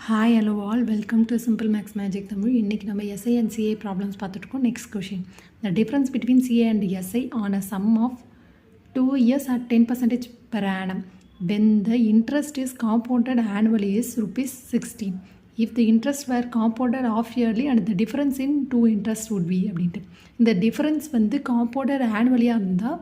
Hi, hello all. Welcome to Simple Max Magic Tamil. இன்னைக்கு நம்ம SA and CA problems பார்த்துட்டுருக்கோம். Next question. The difference between CA and SA on a sum of 2 years at 10% per annum when the interest is compounded annually is rupees 16. If the interest were compounded half yearly and the difference in two interest would be அப்படின்ட்டு இந்த difference வந்து compounded ஆனுவலியாக இருந்தால்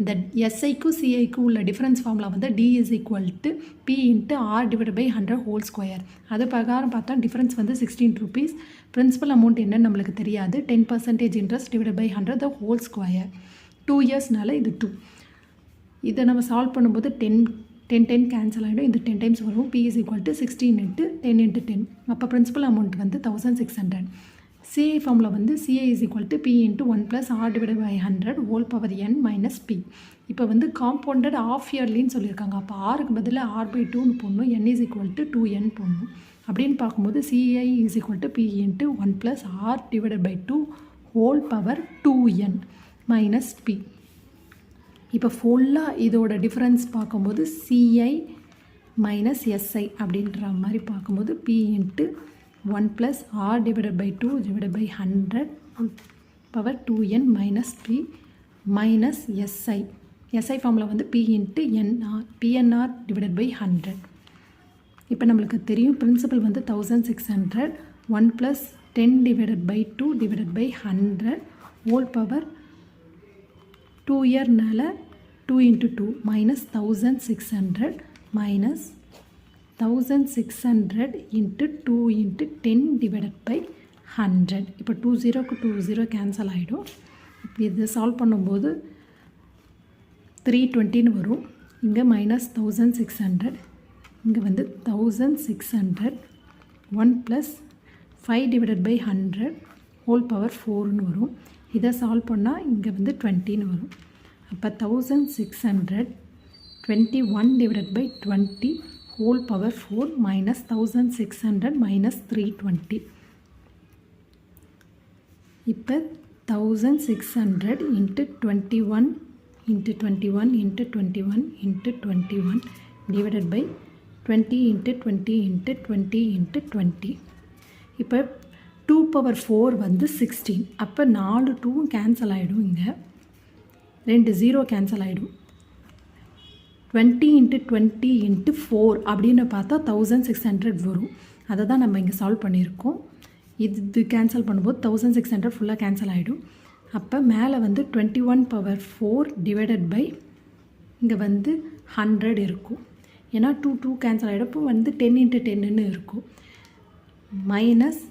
இந்த எஸ்ஐக்கும் சிஐக்கும் உள்ள difference formula வந்து D is equal to P into R divided by 100 whole square. அது பிரகாரம் பார்த்தா டிஃப்ரென்ஸ் வந்து 16 rupees. பிரின்சிபல் அமௌண்ட் என்னன்னு நம்மளுக்கு தெரியாது. 10% interest divide by 100 the whole square. 2 yearsனால இது 2. இதை நம்ம சால்வ் பண்ணும்போது 10 கேன்சல் ஆகிடும். இந்த 10 டைம்ஸ் வரும். P is equal to 16 into 10 into 10. அப்போ பிரின்சிபல் அமௌண்ட் வந்து 1600. CA ஃபார்முலா வந்து CA is equal to P into 1 plus R divided by 100 whole power n minus P. இப்போ வந்து காம்பவுண்டட் ஆஃப் இயர்லின்னு சொல்லியிருக்காங்க. அப்போ ஆருக்கு பதிலாக R by 2ன்னு போடணும். N is equal to 2n போடணும். அப்படின்னு பார்க்கும்போது CI is equal to P into 1 plus R divided by 2 whole power 2n minus P. இப்போ ஃபுல்லாக இதோட டிஃப்ரென்ஸ் பார்க்கும்போது CI மைனஸ் SI அப்படின்ற மாதிரி பார்க்கும்போது P into 1 plus R divided by 2 divided by 100 power 2n minus P minus SI. SI formula வந்து P into NR PNR divided by 100. இப்போ நம்மளுக்கு தெரியும் பிரின்சிபல் வந்து 1600 1 plus 10 divided by 2 divided by 100 whole power 2 இயர்னால 2 into 2 minus 1600 minus 1600 into 2 into 10 divided by 100. இப்போ 20க்கு 20 cancel ஆகிடும். இப்போ இது solve பண்ணும்போது 320ன்னு வரும். இங்கே மைனஸ் 1600 இங்கே வந்து 1600 1 plus 5 divided by 100 whole power 4ன்னு வரும். இதை சால்வ் பண்ணால் இங்கே வந்து 20ன்னு வரும். அப்போ 1600 21 divided by 20 whole power 4 minus 1600 minus 320. இப்போ 1600 into 21 into 21 into 21 into 21 divided by 20 into 20 into 20 into 20. இப்போ 2 power 4 வந்து 16. அப்போ 4 2 கேன்சல் ஆகிடும். இங்கே 2 0 கேன்சல் ஆகிடும். 20 into 20 into 4 அப்படின்னு பார்த்தா 1600 வரும். அதை தான் நம்ம இங்கே சால்வ் பண்ணியிருக்கோம். இது கேன்சல் பண்ணும்போது 1600 ஃபுல்லாக கேன்சல் ஆகிடும். அப்போ மேலே வந்து 21 பவர் 4 டிவைடட் பை இங்கே வந்து 100 இருக்கும். ஏன்னா 2 கேன்சல் ஆகிடும். இப்போ வந்து 10 into 10ன்னு இருக்கும். மைனஸ்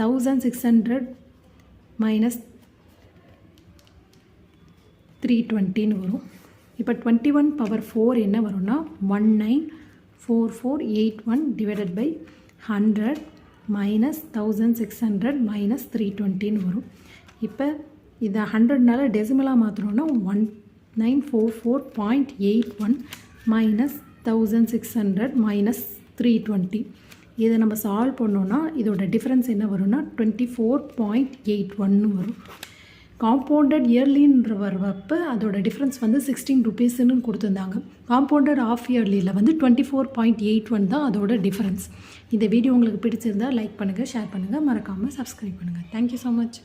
1600 மைனஸ் 320ன்னு வரும். இப்போ 21 பவர் 4 என்ன வரும்னா 194481 டிவைடட் பை 100 மைனஸ் 1600 மைனஸ் 320ன்னு வரும். இப்போ இதை 100னால டெசிமலாக மாற்றணும்னா 1944.81 மைனஸ் 1600 மைனஸ் 320. இதை நம்ம சால்வ் பண்ணோன்னா இதோட டிஃப்ரென்ஸ் என்ன வரும்னா 24.81ன்னு வரும். காம்பவுண்டட் இயர்லின்ற வரப்போ அதோட டிஃப்ரென்ஸ் வந்து 16 ருபீஸ்ன்னு கொடுத்துருந்தாங்க. காம்பவுண்டட் ஆஃப் இயர்லியில் வந்து 24.81 தான் அதோட டிஃப்ரென்ஸ். இந்த வீடியோ உங்களுக்கு பிடிச்சிருந்தால் லைக் பண்ணுங்கள், ஷேர் பண்ணுங்கள், மறக்காமல் சப்ஸ்கிரைப் பண்ணுங்கள். Thank you so much.